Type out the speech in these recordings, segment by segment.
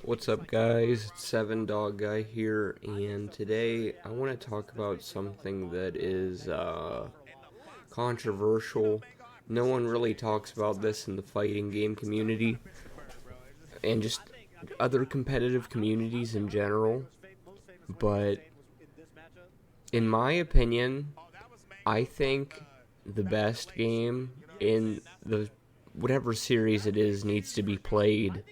What's up, guys? It's Seven Dog Guy here, and today I want to talk about something that is controversial. No one really talks about this in the fighting game community, and just other competitive communities in general. But in my opinion, I think the best game in the whatever series it is needs to be played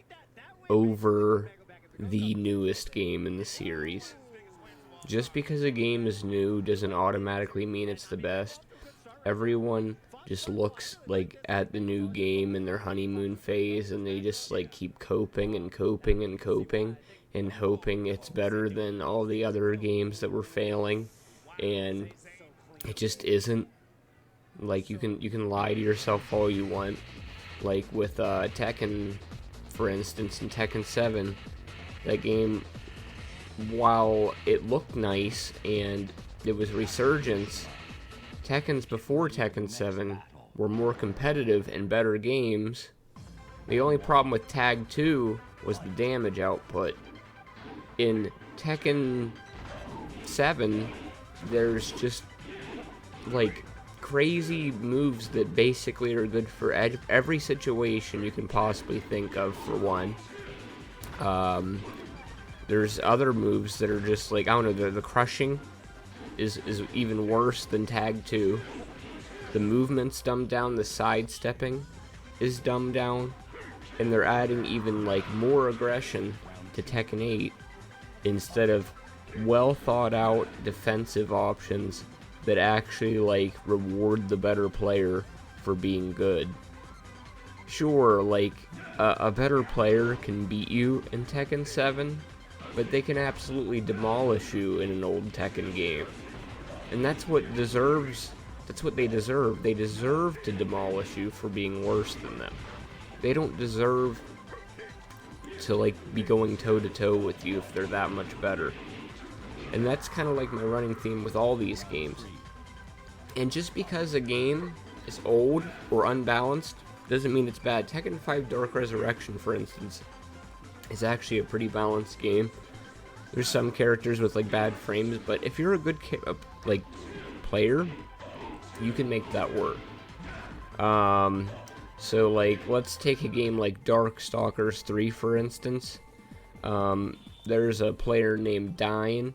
over the newest game in the series. Just because a game is new doesn't automatically mean it's the best. Everyone just looks like at the new game in their honeymoon phase, and they just like keep coping and coping and coping and hoping it's better than all the other games that were failing, and it just isn't. Like, you can lie to yourself all you want. Like with Tekken, for instance, in Tekken 7, that game, while it looked nice and it was Resurgence, Tekkens before Tekken 7 were more competitive and better games. The only problem with Tag 2 was the damage output. In Tekken 7, there's just like crazy moves that basically are good for every situation you can possibly think of, for one. There's other moves that are just like, I don't know, the crushing is even worse than Tag 2. The movement's dumbed down, the sidestepping is dumbed down, and they're adding even like more aggression to Tekken 8 instead of well thought out defensive options that actually like reward the better player for being good. Sure, like a better player can beat you in Tekken 7, but they can absolutely demolish you in an old Tekken game. And that's what they deserve. They deserve to demolish you for being worse than them. They don't deserve to like be going toe to toe with you if they're that much better. And that's kind of like my running theme with all these games. And just because a game is old or unbalanced doesn't mean it's bad. Tekken 5 Dark Resurrection, for instance, is actually a pretty balanced game. There's some characters with like bad frames, but if you're a good player, you can make that work. So like, let's take a game like Darkstalkers 3, for instance. There's a player named Dine.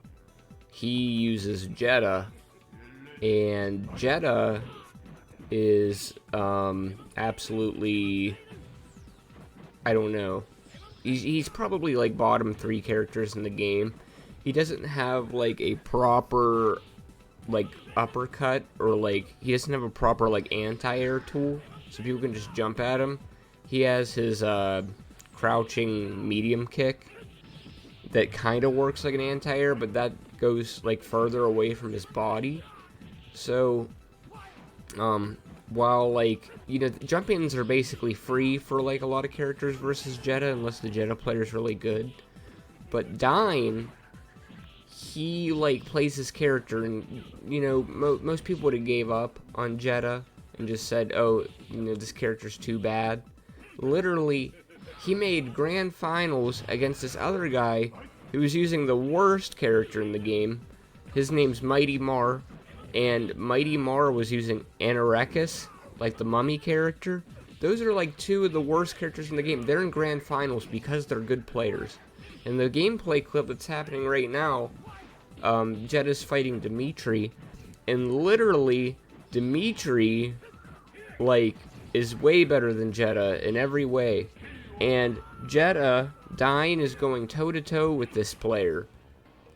He uses Jetta, and Jetta is absolutely, I don't know. He's probably like bottom 3 characters in the game. He doesn't have like a proper like uppercut, or like he doesn't have a proper like anti-air tool, so people can just jump at him. He has his crouching medium kick that kind of works like an anti-air, but that goes like further away from his body. So while like, you know, jump-ins are basically free for like a lot of characters versus Jetta, unless the Jetta player is really good. But Dine, he like plays his character, and you know, most people would have gave up on Jetta and just said, oh, you know, this character's too bad. Literally, he made grand finals against this other guy who was using the worst character in the game. His name's Mighty Mar, and Mighty Mar was using Anorekis, like the mummy character. Those are like 2 of the worst characters in the game. They're in grand finals because they're good players. And the gameplay clip that's happening right now, Jetta's fighting Dimitri, and literally Dimitri like is way better than Jetta in every way. And Jetta, Dine, is going toe to toe with this player.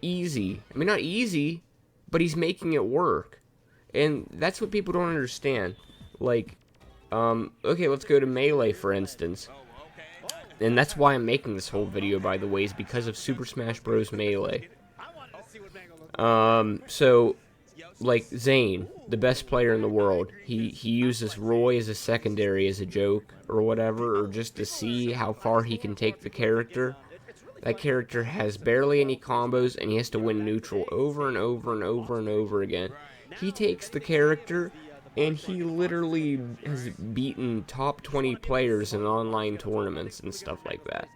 Easy. I mean, not easy, but he's making it work. And that's what people don't understand. Like, okay, let's go to Melee, for instance. And that's why I'm making this whole video, by the way, is because of Super Smash Bros. Melee. So, like, Zane, the best player in the world, he uses Roy as a secondary, as a joke, or whatever, or just to see how far he can take the character. That character has barely any combos, and he has to win neutral over and over and over and over again. He takes the character, and he literally has beaten top 20 players in online tournaments and stuff like that.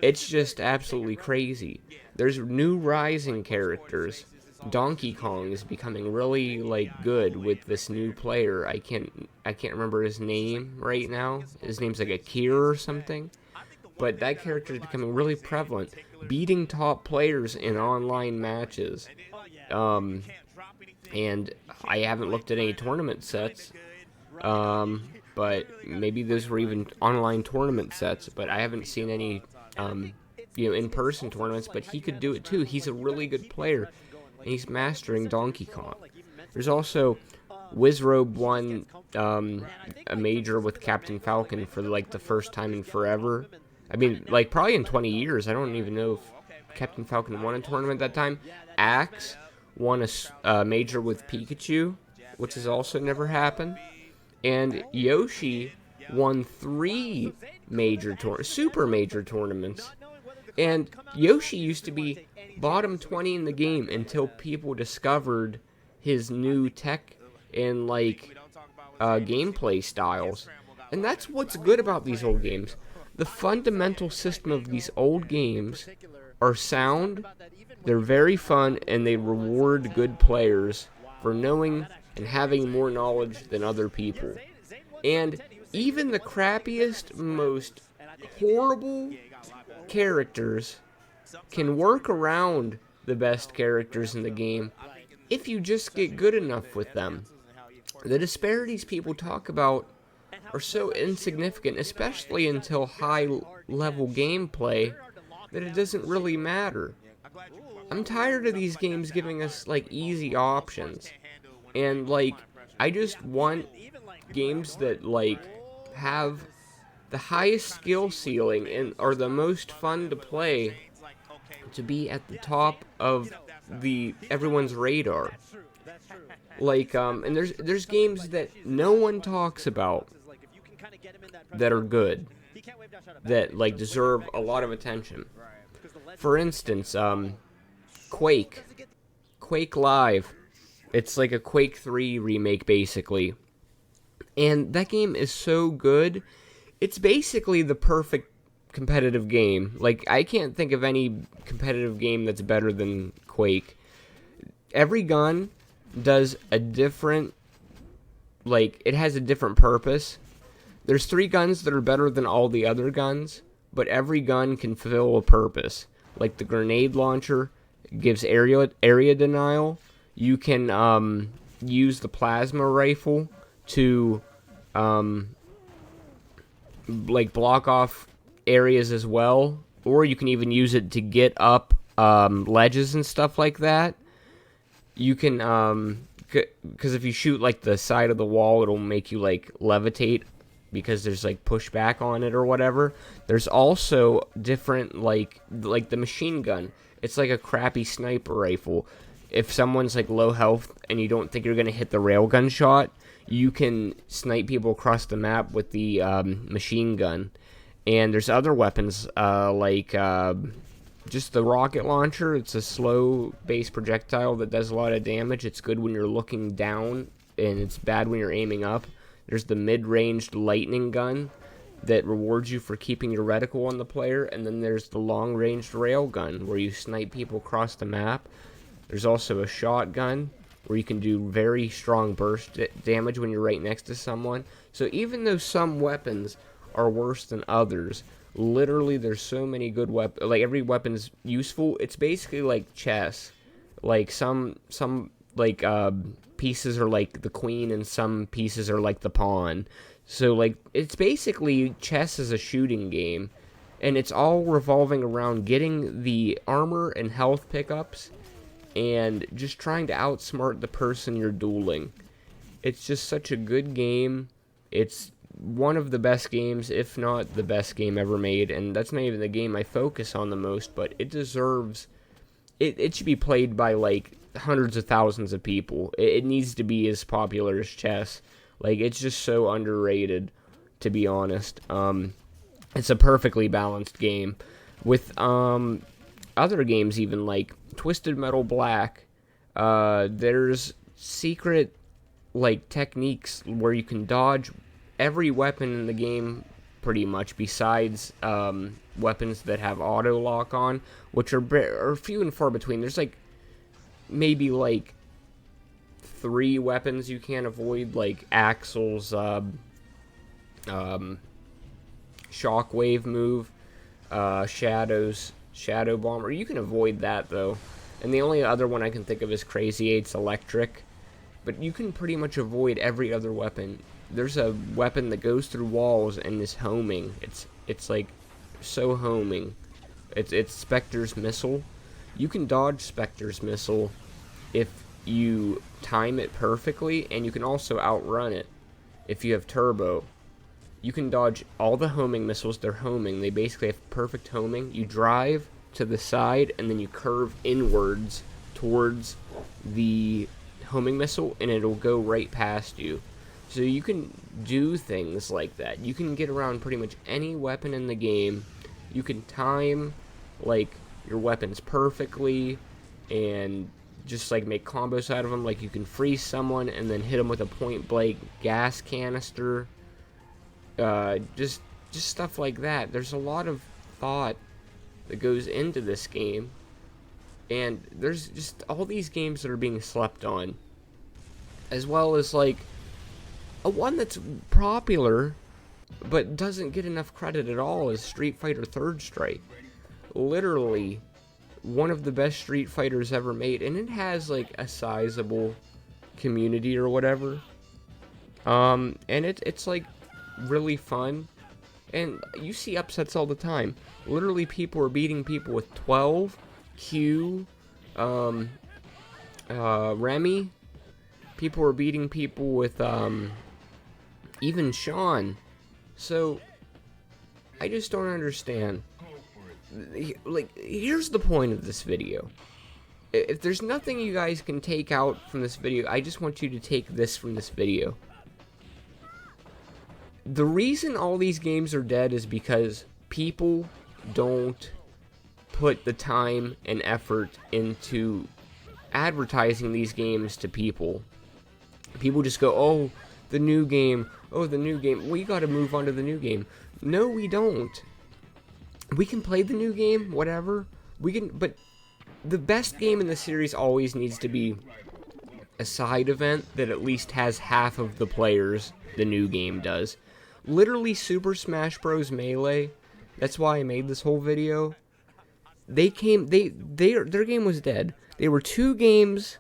It's just absolutely crazy. There's new rising characters. Donkey Kong is becoming really like good with this new player. I can't remember his name right now. His name's like Akira or something. But that character is becoming really prevalent, beating top players in online matches. Um, and I haven't looked at any tournament sets. But maybe those were even online tournament sets. But I haven't seen any, in-person tournaments. But he could do it too. He's a really good player, and he's mastering Donkey Kong. There's also Wizrobe won a major with Captain Falcon for like the first time in forever. I mean, like probably in 20 years. I don't even know if Captain Falcon won a tournament that time. Axe won a major with Pikachu, which has also never happened. And Yoshi won 3 super major tournaments. And Yoshi used to be bottom 20 in the game until people discovered his new tech and like gameplay styles. And that's what's good about these old games. The fundamental system of these old games are sound, they're very fun, and they reward good players for knowing and having more knowledge than other people. And even the crappiest, most horrible characters can work around the best characters in the game if you just get good enough with them. The disparities people talk about are so insignificant, especially until high-level gameplay, that it doesn't really matter. I'm tired of these games giving us, like, easy options. And, like, I just want games that, like, have the highest skill ceiling and are the most fun to play to be at the top of everyone's radar. Like, and there's games that no one talks about that are good, that, like, deserve a lot of attention. For instance, Quake. Quake Live. It's like a Quake 3 remake, basically. And that game is so good. It's basically the perfect competitive game. Like, I can't think of any competitive game that's better than Quake. Every gun does a different, like, it has a different purpose. There's 3 guns that are better than all the other guns, but every gun can fulfill a purpose. Like the grenade launcher gives area denial. You can use the plasma rifle to like block off areas as well, or you can even use it to get up ledges and stuff like that. You can because if you shoot like the side of the wall, it'll make you like levitate because there's like pushback on it or whatever. There's also different like the machine gun. It's like a crappy sniper rifle. If someone's like low health and you don't think you're gonna hit the railgun shot, you can snipe people across the map with the machine gun. And there's other weapons like just the rocket launcher. It's a slow base projectile that does a lot of damage. It's good when you're looking down, and it's bad when you're aiming up. There's the mid-ranged lightning gun that rewards you for keeping your reticle on the player. And then there's the long-ranged railgun where you snipe people across the map. There's also a shotgun where you can do very strong burst damage when you're right next to someone. So even though some weapons are worse than others, literally there's so many good weapons. Like, every weapon's useful. It's basically like chess. Like, some like pieces are like the queen and some pieces are like the pawn. So like it's basically chess as a shooting game, and it's all revolving around getting the armor and health pickups and just trying to outsmart the person you're dueling. It's just such a good game. It's one of the best games, if not the best game ever made, and that's not even the game I focus on the most, but it deserves... It should be played by, like, hundreds of thousands of people. It needs to be as popular as chess. Like, it's just so underrated, to be honest. It's a perfectly balanced game. With other games even, like Twisted Metal Black, there's secret, like, techniques where you can dodge every weapon in the game pretty much, besides weapons that have auto lock on, which are few and far between. There's like maybe like 3 weapons you can't avoid, like Axel's shockwave move, Shadow's Shadow Bomber. You can avoid that though, and the only other one I can think of is Crazy 8's Electric. But you can pretty much avoid every other weapon. There's a weapon that goes through walls and is homing. It's like so homing. It's Spectre's missile. You can dodge Spectre's missile if you time it perfectly, and you can also outrun it if you have turbo. You can dodge all the homing missiles. They're homing. They basically have perfect homing. You drive to the side and then you curve inwards towards the homing missile, and it'll go right past you. So you can do things like that. You can get around pretty much any weapon in the game. You can time like your weapons perfectly and just like make combos out of them. Like you can freeze someone and then hit them with a point blank gas canister. Just stuff like that. There's a lot of thought that goes into this game. And there's just all these games that are being slept on. As well as like a one that's popular but doesn't get enough credit at all is Street Fighter Third Strike. Literally one of the best Street Fighters ever made, and it has like a sizable community or whatever. And it's like really fun. And you see upsets all the time. Literally people are beating people with 12 Q, Remy. People were beating people with, even Sean. So, I just don't understand. Like, here's the point of this video. If there's nothing you guys can take out from this video, I just want you to take this from this video. The reason all these games are dead is because people don't put the time and effort into advertising these games to people. People just go, oh, the new game, we gotta move on to the new game. No, we don't. We can play the new game, whatever, but the best game in the series always needs to be a side event that at least has half of the players the new game does. Literally Super Smash Bros. Melee, that's why I made this whole video. Their game was dead. They were 2 games,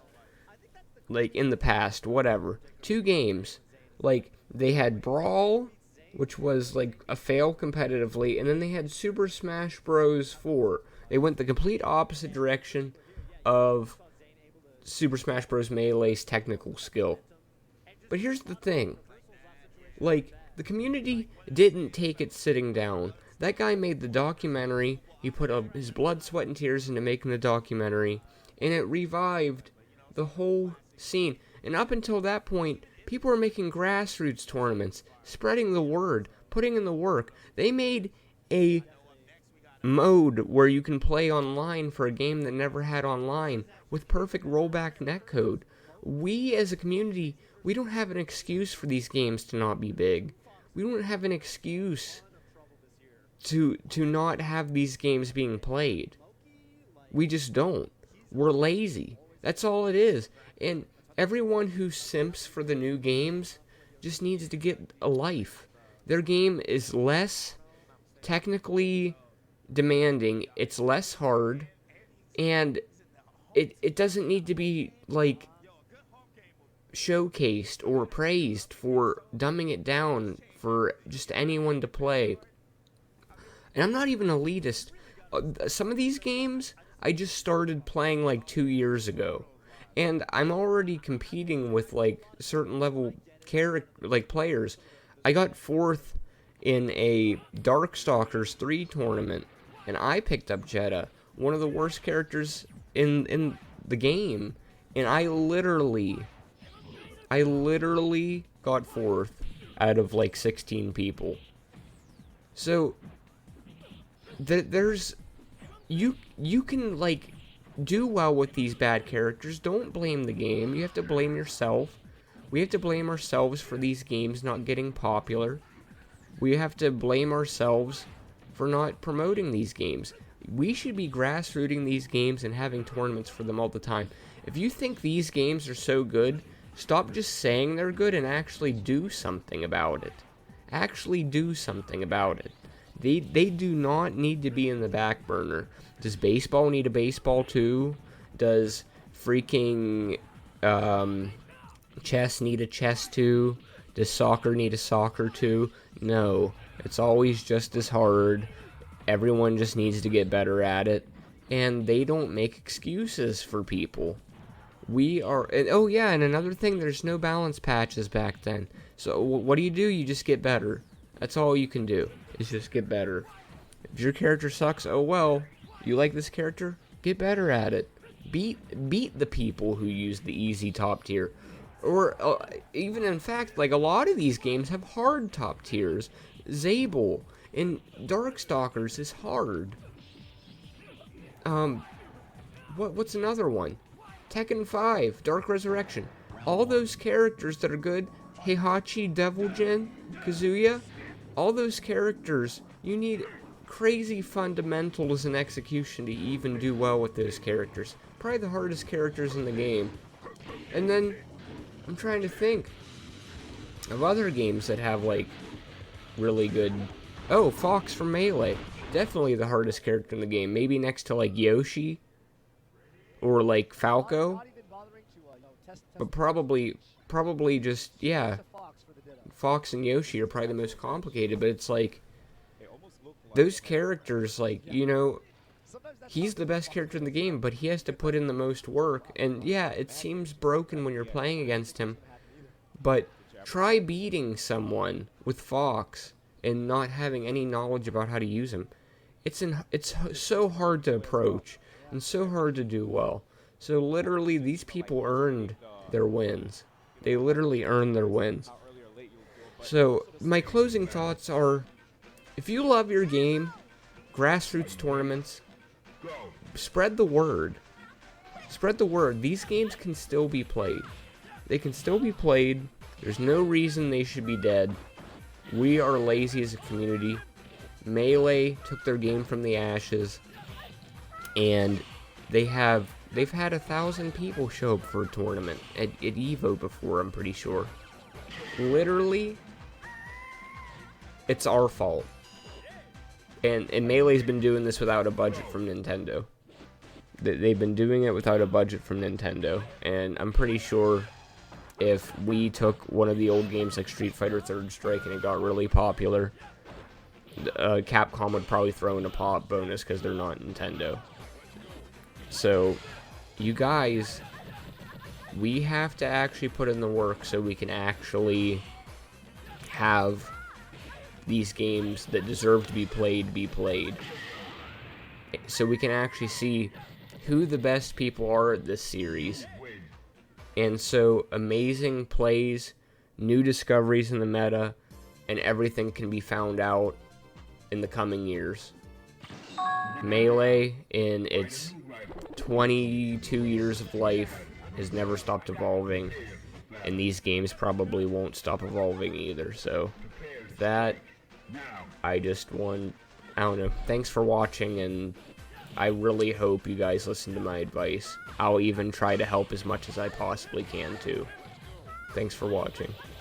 like, in the past, whatever. 2 games. Like, they had Brawl, which was, like, a fail competitively, and then they had Super Smash Bros. 4. They went the complete opposite direction of Super Smash Bros. Melee's technical skill. But here's the thing. Like, the community didn't take it sitting down. That guy made the documentary. He put his blood, sweat, and tears into making the documentary, and it revived the whole scene. And up until that point, people were making grassroots tournaments, spreading the word, putting in the work. They made a mode where you can play online for a game that never had online with perfect rollback netcode. We as a community, we don't have an excuse for these games to not be big. We don't have an excuse to not have these games being played. We just don't. We're lazy. That's all it is. And everyone who simps for the new games just needs to get a life. Their game is less technically demanding, it's less hard, and it doesn't need to be, like, showcased or praised for dumbing it down for just anyone to play. And I'm not even elitist. Some of these games I just started playing like 2 years ago, and I'm already competing with like certain level players. I got 4th in a Darkstalkers 3 tournament, and I picked up Jeddah, one of the worst characters in the game, and I literally got 4th out of like 16 people. So there's you can like do well with these bad characters. Don't blame the game. You have to blame yourself. We have to blame ourselves for these games not getting popular. We have to blame ourselves for not promoting these games. We should be grassrooting these games and having tournaments for them all the time. If you think these games are so good, stop just saying they're good and actually do something about it. Actually do something about it. They do not need to be in the back burner. Does baseball need a baseball too? Does freaking chess need a chess too? Does soccer need a soccer too? No. It's always just as hard. Everyone just needs to get better at it. And they don't make excuses for people. We are... And, oh yeah, and another thing, there's no balance patches back then. So what do? You just get better. That's all you can do, is just get better. If your character sucks, oh well. You like this character? Get better at it. Beat the people who use the easy top tier. Or even in fact, like a lot of these games have hard top tiers. Zabel in Darkstalkers is hard. What's another one? Tekken 5, Dark Resurrection. All those characters that are good, Heihachi, Deviljin, Kazuya, all those characters, you need crazy fundamentals and execution to even do well with those characters. Probably the hardest characters in the game. And then, I'm trying to think of other games that have, like, really good... Oh, Fox from Melee. Definitely the hardest character in the game. Maybe next to, like, Yoshi. Or, like, Falco. But probably just, yeah. Fox and Yoshi are probably the most complicated. But it's like, those characters, like, you know... He's the best character in the game, but he has to put in the most work. And yeah, it seems broken when you're playing against him. But try beating someone with Fox and not having any knowledge about how to use him. It's so hard to approach and so hard to do well. So literally, these people earned their wins. They literally earned their wins. So my closing thoughts are, if you love your game, grassroots tournaments, spread the word. Spread the word. These games can still be played. They can still be played. There's no reason they should be dead. We are lazy as a community. Melee took their game from the ashes, and they've had 1,000 people show up for a tournament at EVO before, I'm pretty sure. Literally, it's our fault. And Melee's been doing this without a budget from Nintendo. They've been doing it without a budget from Nintendo. And I'm pretty sure if we took one of the old games like Street Fighter Third Strike and it got really popular, Capcom would probably throw in a pop bonus because they're not Nintendo. So, you guys, we have to actually put in the work so we can actually have these games that deserve to be played. So we can actually see who the best people are at this series. And so amazing plays, new discoveries in the meta, and everything can be found out in the coming years. Melee, in its 22 years of life, has never stopped evolving. And these games probably won't stop evolving either. So, that... I don't know, thanks for watching, and I really hope you guys listen to my advice. I'll even try to help as much as I possibly can, too. Thanks for watching.